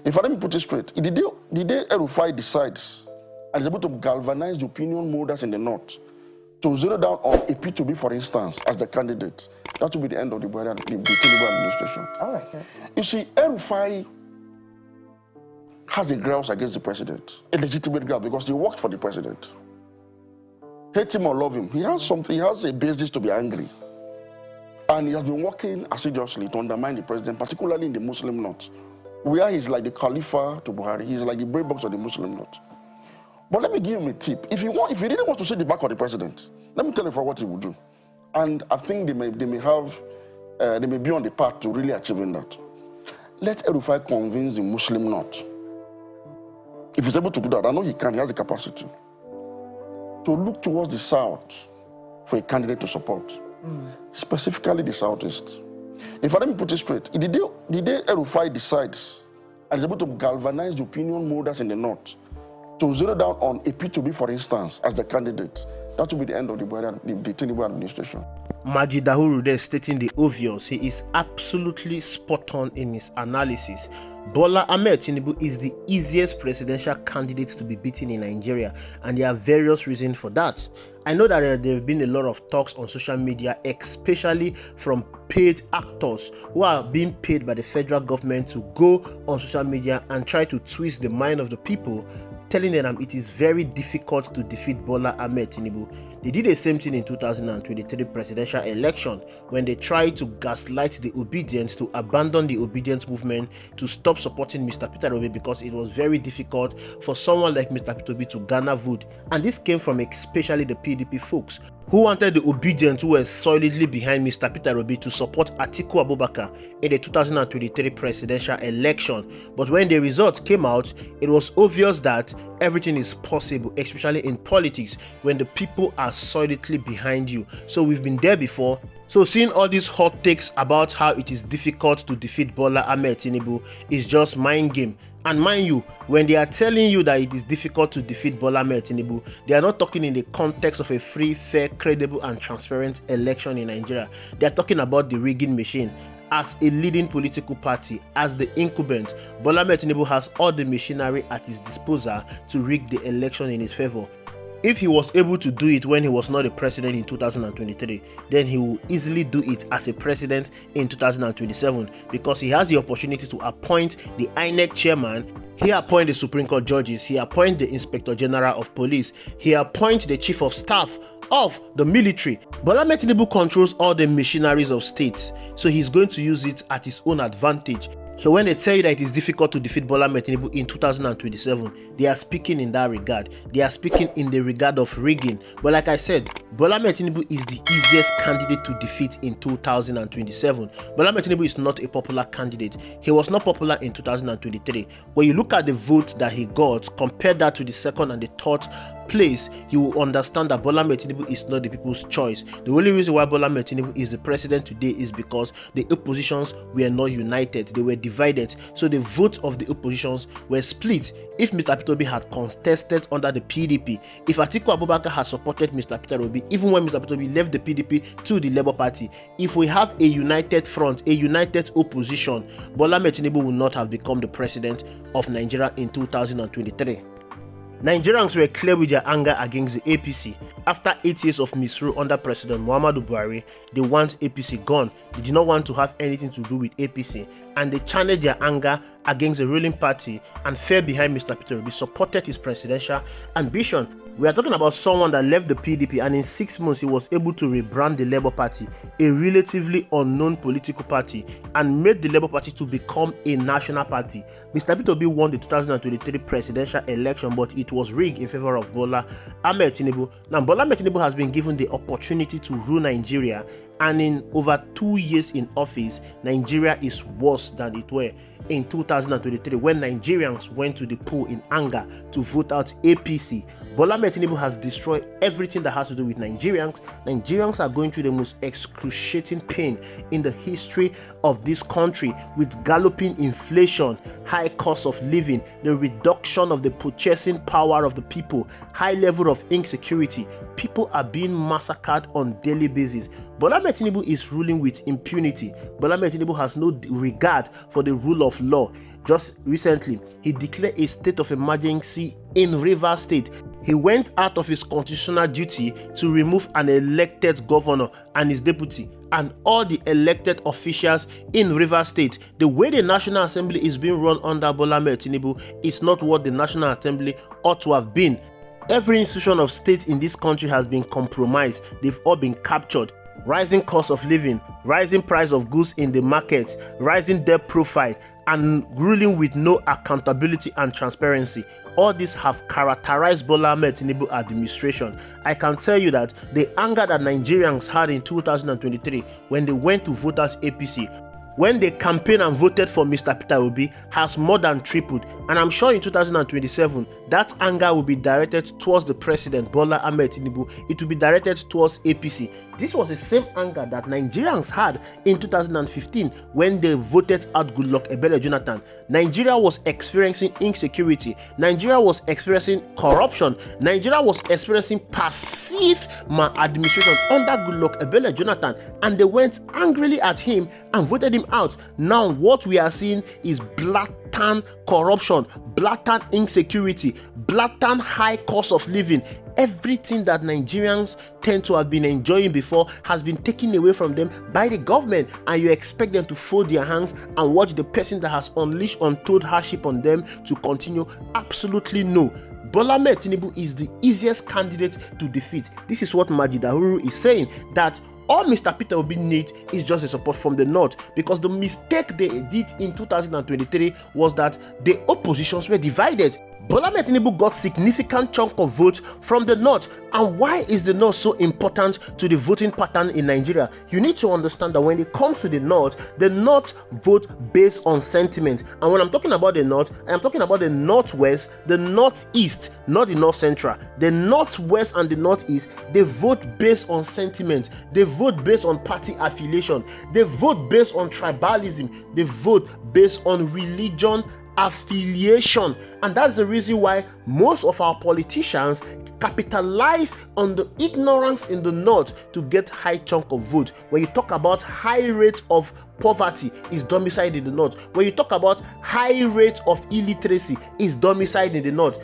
If I let me put it straight, the day Rufai decides and is able to galvanize the opinion molders in the north to zero down on a P2B, for instance, as the candidate, that will be the end of the Tinubu administration. All right, sir. You see, Rufai has a grouse against the president, a legitimate grouse, because he worked for the president. Hate him or love him, he has something, he has a basis to be angry. And he has been working assiduously to undermine the president, particularly in the Muslim north, where he's like the Khalifa to Buhari, he's like the brain box of the Muslim north. But let me give him a tip. If he really wants to see the back of the president, let me tell you for what he will do. And I think they may be on the path to really achieving that. Let Rufai convince the Muslim north. If he's able to do that, I know he can, he has the capacity, to look towards the south for a candidate to support, specifically the southeast. If I let me put it straight, the day Rufai decides and is able to galvanize the opinion molders in the north to zero down on a P2B, for instance, as the candidate, that will be the end of the Tinubu administration. Majid Dahuru there stating the obvious. He is absolutely spot on in his analysis. Bola Ahmed Tinubu is the easiest presidential candidate to be beaten in Nigeria, and there are various reasons for that. I know that there have been a lot of talks on social media, especially from paid actors who are being paid by the federal government to go on social media and try to twist the mind of the people, telling them it is very difficult to defeat Bola Ahmed Tinubu. They did the same thing in 2023 presidential election when they tried to gaslight the obedient to abandon the obedient movement, to stop supporting Mr. Peter Obi because it was very difficult for someone like Mr. Peter Obi to garner vote. And this came from especially the PDP folks who wanted the obedient, who were solidly behind Mr. Peter Obi, to support Atiku Abubakar in the 2023 presidential election. But when the results came out, it was obvious that everything is possible, especially in politics, when the people are solidly behind you. So we've been there before. So seeing all these hot takes about how it is difficult to defeat Bola Ahmed Tinubu is just mind game. And mind you, when they are telling you that it is difficult to defeat Bola Ahmed Tinubu, they are not talking in the context of a free, fair, credible and transparent election in Nigeria. They are talking about the rigging machine. As a leading political party, as the incumbent, Bola Ahmed Tinubu has all the machinery at his disposal to rig the election in his favor. If he was able to do it when he was not a president in 2023, then he will easily do it as a president in 2027, because he has the opportunity to appoint the INEC chairman, he appoints the Supreme Court judges, he appoints the Inspector General of Police, he appoints the Chief of Staff of the military. Bola Ahmed Tinubu controls all the machineries of states, so he's going to use it at his own advantage. So when they tell you that it is difficult to defeat Bola Ahmed Tinubu in 2027, they are speaking in that regard. They are speaking in the regard of rigging. But like I said, Bola Ahmed Tinubu is the easiest candidate to defeat in 2027. Bola Ahmed Tinubu is not a popular candidate. He was not popular in 2023. When you look at the votes that he got, compare that to the second and the third place, you will understand that Bola Ahmed Tinubu is not the people's choice. The only reason why Bola Ahmed Tinubu is the president today is because the oppositions were not united. They were divided. So the votes of the oppositions were split. If Mr. Peter Obi had contested under the PDP, if Atiku Abubakar had supported Mr. Peter Obi, even when Mr. Peter Obi left the PDP to the Labour Party, if we have a united front, a united opposition, Bola Ahmed Tinubu would not have become the president of Nigeria in 2023. Nigerians were clear with their anger against the APC. After 8 years of misrule under President Muhammadu Buhari, they want APC gone. They did not want to have anything to do with APC, and they channeled their anger against the ruling party and fell behind Mr. Peter Obi, supported his presidential ambition. We are talking about someone that left the PDP and in 6 months he was able to rebrand the Labour Party, a relatively unknown political party, and made the Labour Party to become a national party. Mr. Peter Obi won the 2023 presidential election, but it was rigged in favor of Bola Ahmed Tinubu. Now, Bola Ahmed Tinubu has been given the opportunity to rule Nigeria, and in over 2 years in office, Nigeria is worse than it were in 2023 when Nigerians went to the poll in anger to vote out APC. Bola Ahmed Tinubu has destroyed everything that has to do with Nigerians. Nigerians are going through the most excruciating pain in the history of this country, with galloping inflation, high cost of living, the reduction of the purchasing power of the people, high level of insecurity. People are being massacred on a daily basis. Bola Ahmed Tinubu is ruling with impunity. Bola Ahmed Tinubu has no regard for the rule of law. Just recently, he declared a state of emergency in Rivers State. He went out of his constitutional duty to remove an elected governor and his deputy and all the elected officials in Rivers State. The way the National Assembly is being run under Bola Ahmed Tinubu is not what the National Assembly ought to have been. Every institution of state in this country has been compromised. They've all been captured. Rising cost of living, rising price of goods in the market, rising debt profile, and ruling with no accountability and transparency. All these have characterized Bola Ahmed Tinubu administration. I can tell you that the anger that Nigerians had in 2023 when they went to vote out APC, when they campaigned and voted for Mr. Peter Obi, has more than tripled. And I'm sure in 2027, that anger will be directed towards the president, Bola Ahmed Tinubu. It will be directed towards APC. This was the same anger that Nigerians had in 2015 when they voted out Goodluck Ebele Jonathan. Nigeria was experiencing insecurity. Nigeria was experiencing corruption. Nigeria was experiencing passive maladministration under Goodluck Ebele Jonathan. And they went angrily at him and voted him out. Now what we are seeing is blatant corruption, blatant insecurity, blatant high cost of living. Everything that Nigerians tend to have been enjoying before has been taken away from them by the government, and you expect them to fold their hands and watch the person that has unleashed untold hardship on them to continue? Absolutely no. Bola Ahmed Tinubu is the easiest candidate to defeat. This is what Majid Ahuru is saying, that all Mr. Peter Obi needs is just a support from the north, because the mistake they did in 2023 was that the oppositions were divided. Bola Ahmed Tinubu got significant chunk of votes from the north. And why is the north so important to the voting pattern in Nigeria? You need to understand that when it comes to the north vote based on sentiment. And when I'm talking about the north, I'm talking about the northwest, the northeast, not the north central. The northwest and the northeast, they vote based on sentiment. They vote based on party affiliation. They vote based on tribalism. They vote based on religion affiliation. And that's the reason why most of our politicians capitalize on the ignorance in the north to get high chunk of vote. When you talk about high rate of poverty is domiciled in the north. When you talk about high rate of illiteracy is domiciled in the north.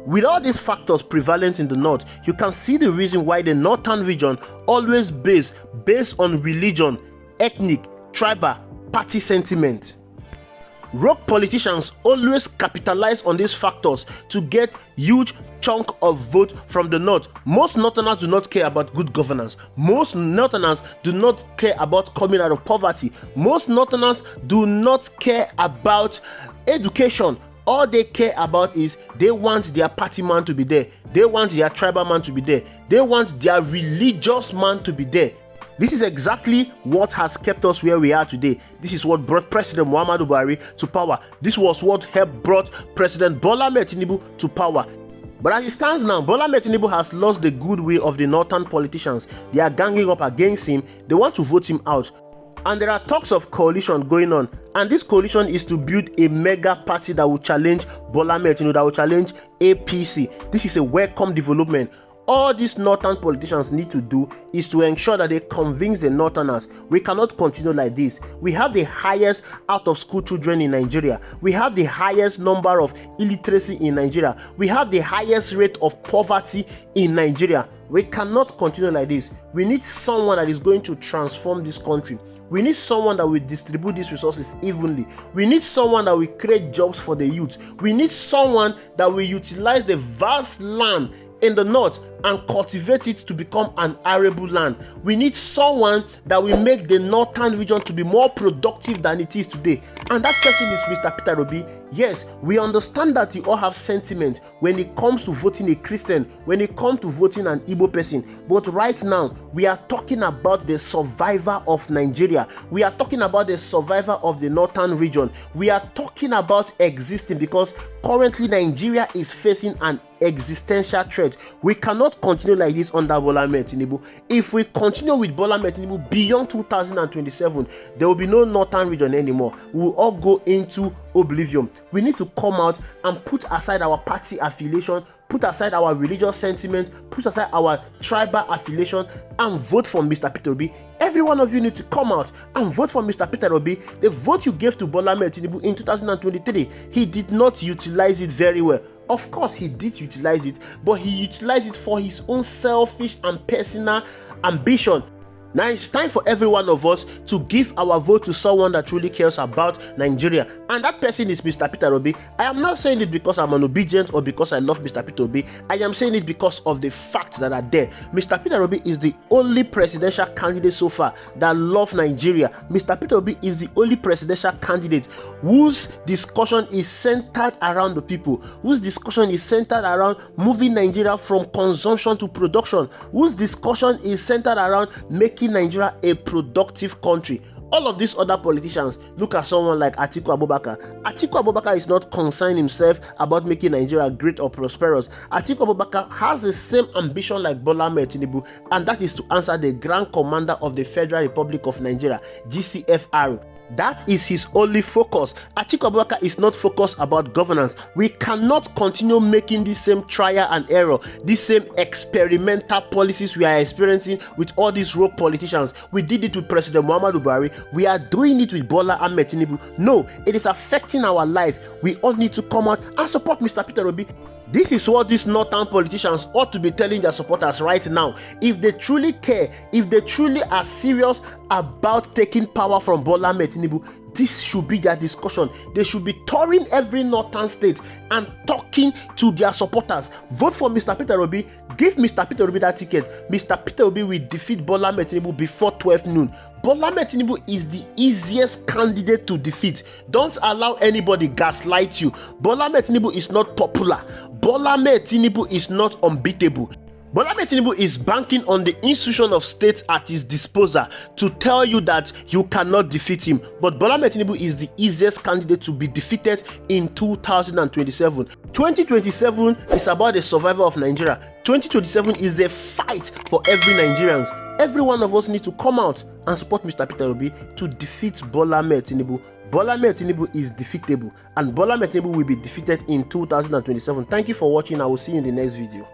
With all these factors prevalent in the north, you can see the reason why the northern region always based on religion, ethnic, tribal, party sentiment. Rogue politicians always capitalize on these factors to get huge chunk of vote from the north. Most northerners do not care about good governance. Most northerners do not care about coming out of poverty. Most northerners do not care about education. All they care about is they want their party man to be there. They want their tribal man to be there. They want their religious man to be there. This is exactly what has kept us where we are today. This is what brought President Muhammadu Buhari to power. This was what helped brought President Bola Ahmed Tinubu to power. But as it stands now, Bola Ahmed Tinubu has lost the goodwill of the northern politicians. They are ganging up against him. They want to vote him out. And there are talks of coalition going on. And this coalition is to build a mega party that will challenge Bola Ahmed Tinubu, that will challenge APC. This is a welcome development. All these northern politicians need to do is to ensure that they convince the northerners. We cannot continue like this. We have the highest out of school children in Nigeria. We have the highest number of illiteracy in Nigeria. We have the highest rate of poverty in Nigeria. We cannot continue like this. We need someone that is going to transform this country. We need someone that will distribute these resources evenly. We need someone that will create jobs for the youth. We need someone that will utilize the vast land in the north and cultivate it to become an arable land. We need someone that will make the northern region to be more productive than it is today. And that person is Mr. Peter Obi. Yes, we understand that you all have sentiment when it comes to voting a Christian, when it comes to voting an Igbo person. But right now, we are talking about the survivor of Nigeria. We are talking about the survivor of the northern region. We are talking about existing, because currently Nigeria is facing an existential threat. We cannot continue like this under Bola Ahmed Tinubu. If we continue with Bola Ahmed Tinubu beyond 2027, there will be no northern region anymore. We will all go into oblivion. We need to come out and put aside our party affiliation, put aside our religious sentiment, put aside our tribal affiliation, and vote for Mr. Peter Obi. Every one of you need to come out and vote for Mr. Peter Obi. The vote you gave to Bola Ahmed Tinubu in 2023, he did not utilize it very well. Of course, he did utilize it, but he utilized it for his own selfish and personal ambition. Now it's time for every one of us to give our vote to someone that truly cares about Nigeria, and that person is Mr. Peter Obi. I am not saying it because I'm an obedient or because I love Mr. Peter Obi. I am saying it because of the facts that are there. Mr. Peter Obi is the only presidential candidate so far that loves Nigeria. Mr. Peter Obi is the only presidential candidate whose discussion is centered around the people, whose discussion is centered around moving Nigeria from consumption to production, whose discussion is centered around making Nigeria a productive country. All of these other politicians, look at someone like Atiku Abubakar. Atiku Abubakar is not concerned himself about making Nigeria great or prosperous. Atiku Abubakar has the same ambition like Bola Ahmed Tinubu, and that is to answer the Grand Commander of the Federal Republic of Nigeria, GCFR. That is his only focus. Atiku Abubakar is not focused about governance. We cannot continue making the same trial and error, the same experimental policies we are experiencing with all these rogue politicians. We did it with President Muhammadu Buhari. We are doing it with Bola Ahmed Tinubu. No, it is affecting our life. We all need to come out and support Mr. Peter Obi. This is what these northern politicians ought to be telling their supporters right now. If they truly care, if they truly are serious about taking power from Bola Ahmed Tinubu, this should be their discussion. They should be touring every northern state and talking to their supporters. Vote for Mr. Peter Obi. Give Mr. Peter Obi that ticket. Mr. Peter Obi will defeat Bola Ahmed Tinubu before 12 noon. Bola Ahmed Tinubu is the easiest candidate to defeat. Don't allow anybody gaslight you. Bola Ahmed Tinubu is not popular. Bola Ahmed Tinubu is not unbeatable. Bola Ahmed Tinubu is banking on the institution of state at his disposal to tell you that you cannot defeat him. But Bola Ahmed Tinubu is the easiest candidate to be defeated in 2027. 2027 is about the survival of Nigeria. 2027 is the fight for every Nigerian. Every one of us needs to come out and support Mr. Peter Obi to defeat Bola Ahmed Tinubu. Bola Ahmed Tinubu is defeatable, and Bola Ahmed Tinubu will be defeated in 2027. Thank you for watching. I will see you in the next video.